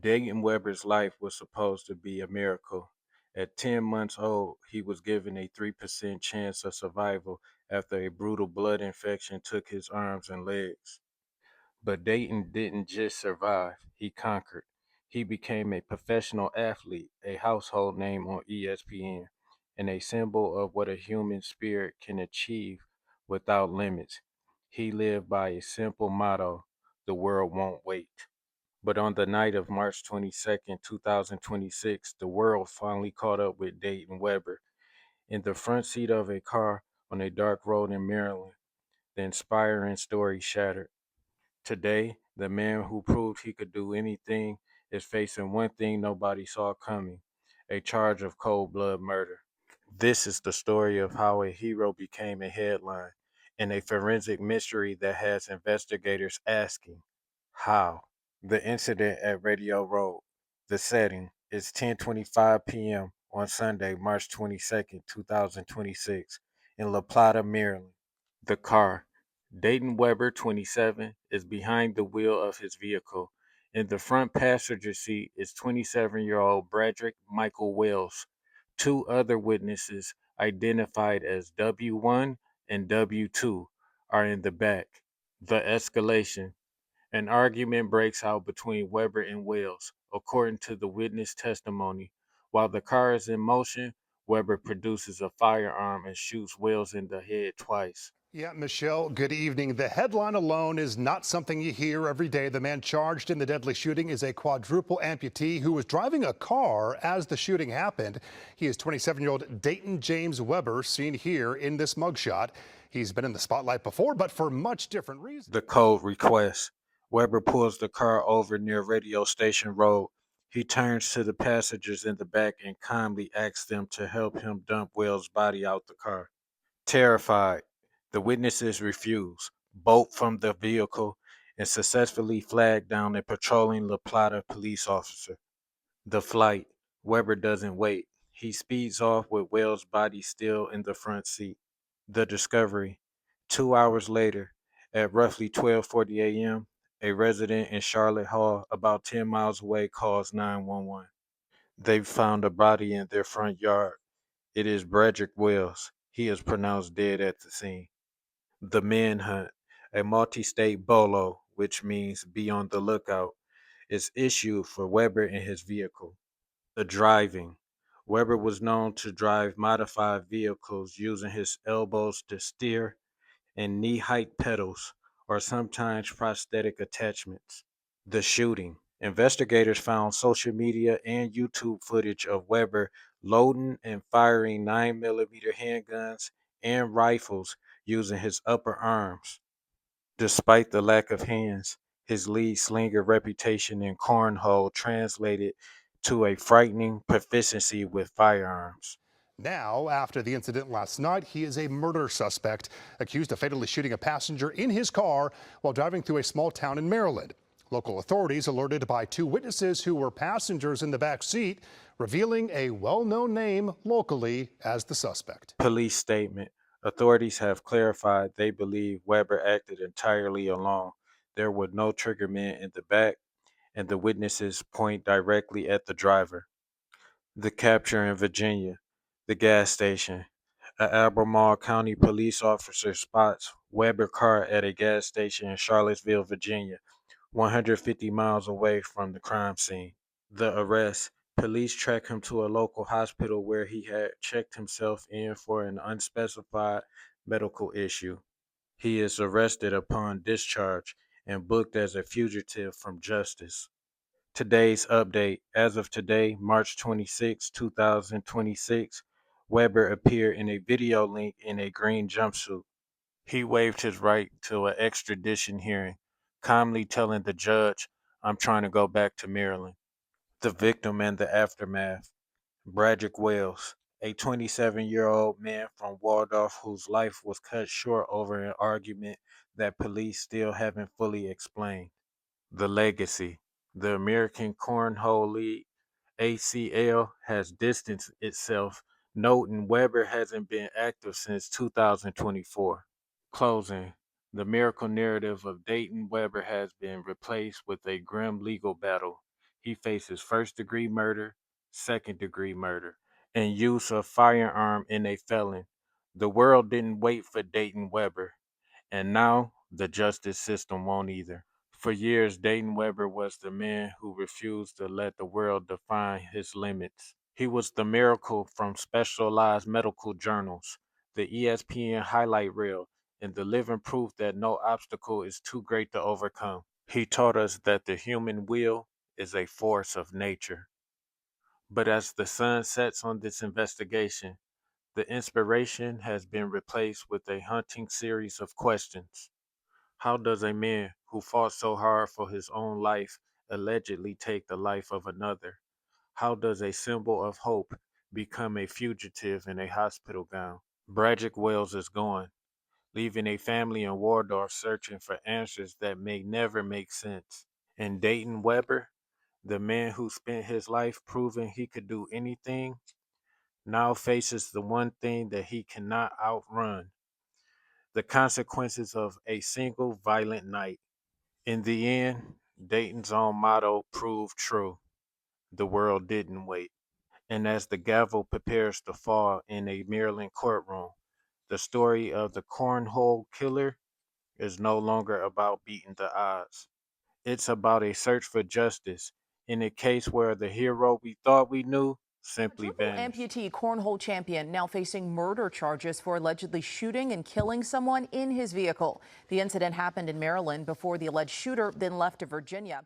Dayton Weber's life was supposed to be a miracle. At 10 months old, he was given a 3% chance of survival after a brutal blood infection took his arms and legs. But Dayton didn't just survive, he conquered. He became a professional athlete, a household name on ESPN, and a symbol of what a human spirit can achieve without limits. He lived by a simple motto: the world won't wait. But on the night of March 22nd, 2026, the world finally caught up with Dayton Weber. In the front seat of a car on a dark road in Maryland, the inspiring story shattered. Today, the man who proved he could do anything is facing one thing nobody saw coming: a charge of cold blood murder. This is the story of how a hero became a headline and a forensic mystery that has investigators asking, how? The incident at Radio Road. The setting is 10:25 p.m. on Sunday, March 22nd, 2026, in La Plata, Maryland. The car, Dayton Weber, 27, is behind the wheel of his vehicle. In the front passenger seat is 27-year-old Bradrick Michael Wells. Two other witnesses, identified as W1 and W2, are in the back. The escalation. An argument breaks out between Weber and Wells, according to the witness testimony. While the car is in motion, Weber produces a firearm and shoots Wells in the head twice. Yeah, Michelle, good evening. The headline alone is not something you hear every day. The man charged in the deadly shooting is a quadruple amputee who was driving a car as the shooting happened. He is 27-year-old Dayton James Weber, seen here in this mugshot. He's been in the spotlight before, but for much different reasons. The code request. Weber pulls the car over near Radio Station Road. He turns to the passengers in the back and calmly asks them to help him dump Wells' body out the car. Terrified, the witnesses refuse, bolt from the vehicle, and successfully flag down a patrolling La Plata police officer. The flight. Weber doesn't wait. He speeds off with Wells' body still in the front seat. The discovery. 2 hours later, at roughly 12:40 a.m., a resident in Charlotte Hall, about 10 miles away, calls 911. They've found a body in their front yard. It is Brederick Wells. He is pronounced dead at the scene. The manhunt, a multi-state bolo, which means be on the lookout, is issued for Weber and his vehicle. The driving. Weber was known to drive modified vehicles using his elbows to steer and knee height pedals, or sometimes prosthetic attachments. The shooting. Investigators found social media and YouTube footage of Weber loading and firing 9mm handguns and rifles using his upper arms. Despite the lack of hands, his lead slinger reputation in cornhole translated to a frightening proficiency with firearms. Now, after the incident last night, he is a murder suspect accused of fatally shooting a passenger in his car while driving through a small town in Maryland. Local authorities alerted by two witnesses who were passengers in the back seat, revealing a well-known name locally as the suspect. Police statement. Authorities have clarified they believe Weber acted entirely alone. There were no triggermen in the back, and the witnesses point directly at the driver. The capture in Virginia. The gas station. A Albemarle County police officer spots Weber car at a gas station in Charlottesville, Virginia, 150 miles away from the crime scene. The arrest. Police track him to a local hospital where he had checked himself in for an unspecified medical issue. He is arrested upon discharge and booked as a fugitive from justice. Today's update. As of today, March 26, 2026, Weber appeared in a video link in a green jumpsuit. He waived his right to an extradition hearing, calmly telling the judge, I'm trying to go back to Maryland. The victim and the aftermath. Bradrick Wells, a 27-year-old man from Waldorf whose life was cut short over an argument that police still haven't fully explained. The legacy. The American Cornhole League, ACL, has distanced itself, noting Weber hasn't been active since 2024. Closing. The miracle narrative of Dayton Weber has been replaced with a grim legal battle. He faces first-degree murder, second-degree murder, and use of firearm in a felon. The world didn't wait for Dayton Weber, and now the justice system won't either. For years, Dayton Weber was the man who refused to let the world define his limits. He was the miracle from specialized medical journals, the ESPN highlight reel, and the living proof that no obstacle is too great to overcome. He taught us that the human will is a force of nature. But as the sun sets on this investigation, the inspiration has been replaced with a haunting series of questions. How does a man who fought so hard for his own life allegedly take the life of another? How does a symbol of hope become a fugitive in a hospital gown? Bradrick Wells is gone, leaving a family in Waldorf searching for answers that may never make sense. And Dayton Weber, the man who spent his life proving he could do anything, now faces the one thing that he cannot outrun: the consequences of a single violent night. In the end, Dayton's own motto proved true: the world didn't wait. And as the gavel prepares to fall in a Maryland courtroom, the story of the cornhole killer is no longer about beating the odds. It's about a search for justice in a case where the hero we thought we knew simply Quadruple vanished. amputee cornhole champion now facing murder charges for allegedly shooting and killing someone in his vehicle. The incident happened in Maryland before the alleged shooter then left to Virginia.